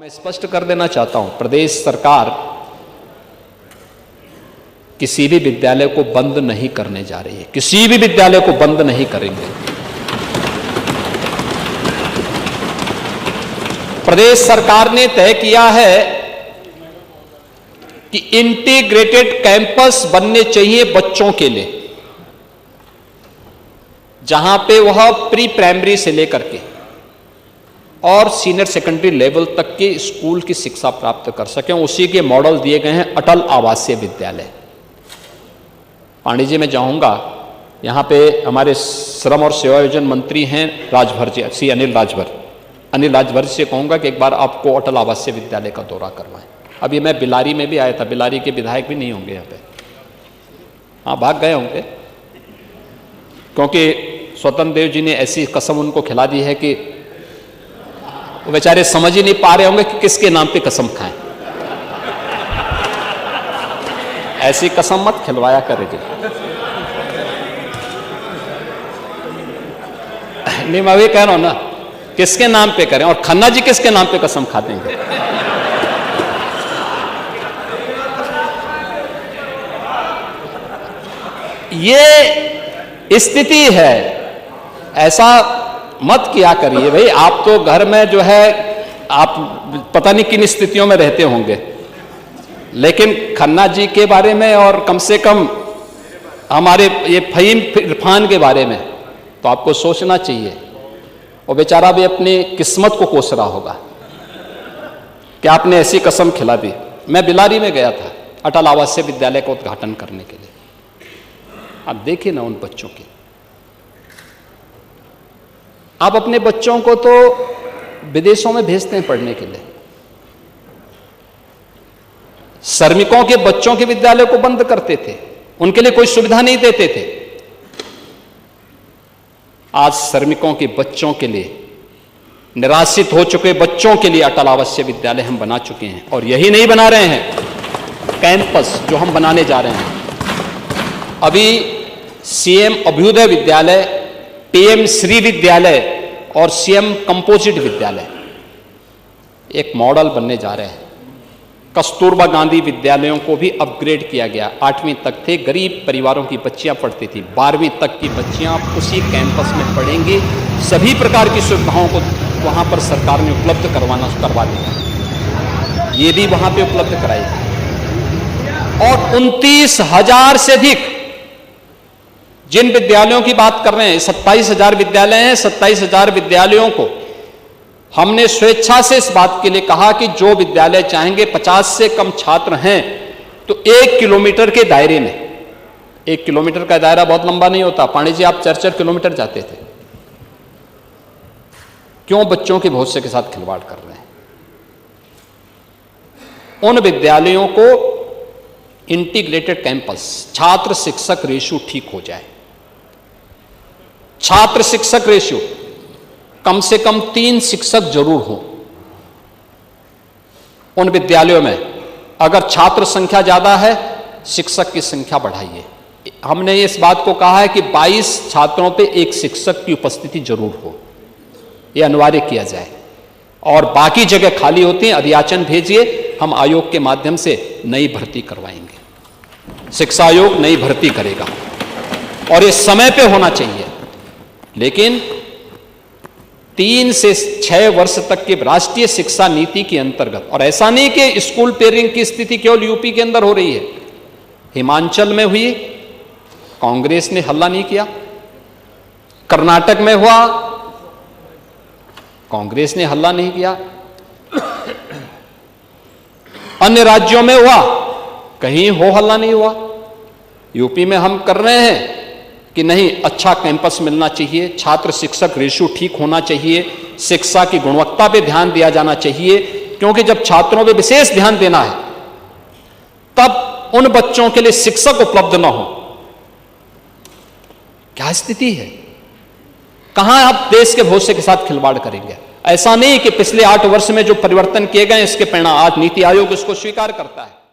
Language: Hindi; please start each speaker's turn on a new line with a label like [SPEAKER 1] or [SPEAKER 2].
[SPEAKER 1] मैं स्पष्ट कर देना चाहता हूं, प्रदेश सरकार किसी भी विद्यालय को बंद नहीं करने जा रही है। किसी भी विद्यालय को बंद नहीं करेंगे। प्रदेश सरकार ने तय किया है कि इंटीग्रेटेड कैंपस बनने चाहिए बच्चों के लिए, जहां पे वह प्री प्राइमरी से लेकर के और सीनियर सेकेंडरी लेवल तक के स्कूल की शिक्षा प्राप्त कर सकें। उसी के मॉडल दिए गए हैं अटल आवासीय विद्यालय। पांडे जी, मैं जाऊंगा, यहां पे हमारे श्रम और सेवायोजन मंत्री हैं राजभर जी, श्री अनिल राजभर जी से कहूंगा कि एक बार आपको अटल आवासीय विद्यालय का दौरा करवाएं। अभी मैं बिलारी में भी आया था, बिलारी के विधायक भी नहीं होंगे यहाँ पे, हाँ भाग गए होंगे, क्योंकि स्वतंत्र देव जी ने ऐसी कसम उनको खिला दी है कि वो बेचारे समझ ही नहीं पा रहे होंगे कि किसके नाम पे कसम खाएं। ऐसी कसम मत खिलवाया करे जी। नहीं, मैं भी कह रहा हूं ना, किसके नाम पे करें, और खन्ना जी किसके नाम पे कसम खा देंगे। ये स्थिति है, ऐसा मत किया करिए भाई। आप तो घर में जो है, आप पता नहीं किन स्थितियों में रहते होंगे, लेकिन खन्ना जी के बारे में और कम से कम हमारे ये फहीम इरफान के बारे में तो आपको सोचना चाहिए। वो बेचारा भी अपनी किस्मत को कोस रहा होगा कि आपने ऐसी कसम खिला दी। मैं बिलारी में गया था अटल आवासीय विद्यालय का उद्घाटन करने के लिए। आप देखिए ना उन बच्चों की। आप अपने बच्चों को तो विदेशों में भेजते हैं पढ़ने के लिए, श्रमिकों के बच्चों के विद्यालय को बंद करते थे, उनके लिए कोई सुविधा नहीं देते थे। आज श्रमिकों के बच्चों के लिए, निराश्रित हो चुके बच्चों के लिए अटल आवासीय विद्यालय हम बना चुके हैं। और यही नहीं बना रहे हैं, कैंपस जो हम बनाने जा रहे हैं, अभी सीएम अभ्युदय विद्यालय, पीएम श्री विद्यालय और सीएम कंपोजिट विद्यालय एक मॉडल बनने जा रहे हैं। कस्तूरबा गांधी विद्यालयों को भी अपग्रेड किया गया। 8वीं तक थे, गरीब परिवारों की बच्चियां पढ़ती थी, 12वीं तक की बच्चियां उसी कैंपस में पढ़ेंगी। सभी प्रकार की सुविधाओं को वहां पर सरकार ने उपलब्ध करवा दिया, ये भी वहां पे उपलब्ध कराई। और 29,000 से अधिक जिन विद्यालयों की बात कर रहे हैं, 27,000 विद्यालय हैं, 27,000 विद्यालयों को हमने स्वेच्छा से इस बात के लिए कहा कि जो विद्यालय चाहेंगे, 50 से कम छात्र हैं तो 1 किलोमीटर के दायरे में, 1 किलोमीटर का दायरा बहुत लंबा नहीं होता। पांडे जी, आप 4-4 किलोमीटर जाते थे, क्यों बच्चों के भविष्य के साथ खिलवाड़ कर रहे हैं? उन विद्यालयों को इंटीग्रेटेड कैंपस, छात्र शिक्षक रेशियो ठीक हो जाए। छात्र शिक्षक रेशियो कम से कम 3 शिक्षक जरूर हो उन विद्यालयों में। अगर छात्र संख्या ज्यादा है, शिक्षक की संख्या बढ़ाइए। हमने इस बात को कहा है कि 22 छात्रों पे 1 शिक्षक की उपस्थिति जरूर हो, यह अनिवार्य किया जाए। और बाकी जगह खाली होती हैं, अधियाचन भेजिए, हम आयोग के माध्यम से नई भर्ती करवाएंगे। शिक्षा आयोग नई भर्ती करेगा और ये समय पे होना चाहिए। लेकिन 3 से 6 वर्ष तक के राष्ट्रीय शिक्षा नीति के अंतर्गत, और ऐसा नहीं कि स्कूल पेयरिंग की स्थिति केवल यूपी के अंदर हो रही है, हिमाचल में हुई, कांग्रेस ने हल्ला नहीं किया। कर्नाटक में हुआ, कांग्रेस ने हल्ला नहीं किया। अन्य राज्यों में हुआ, कहीं हो हल्ला नहीं हुआ। यूपी में हम कर रहे हैं कि नहीं, अच्छा कैंपस मिलना चाहिए, छात्र शिक्षक रेशियो ठीक होना चाहिए, शिक्षा की गुणवत्ता पे ध्यान दिया जाना चाहिए, क्योंकि जब छात्रों पे विशेष ध्यान देना है तब उन बच्चों के लिए शिक्षक उपलब्ध ना हो। क्या स्थिति है? कहां आप देश के भविष्य के साथ खिलवाड़ करेंगे? ऐसा नहीं कि पिछले 8 वर्ष में जो परिवर्तन किए गए इसके परिणाम आज नीति आयोग इसको स्वीकार करता है।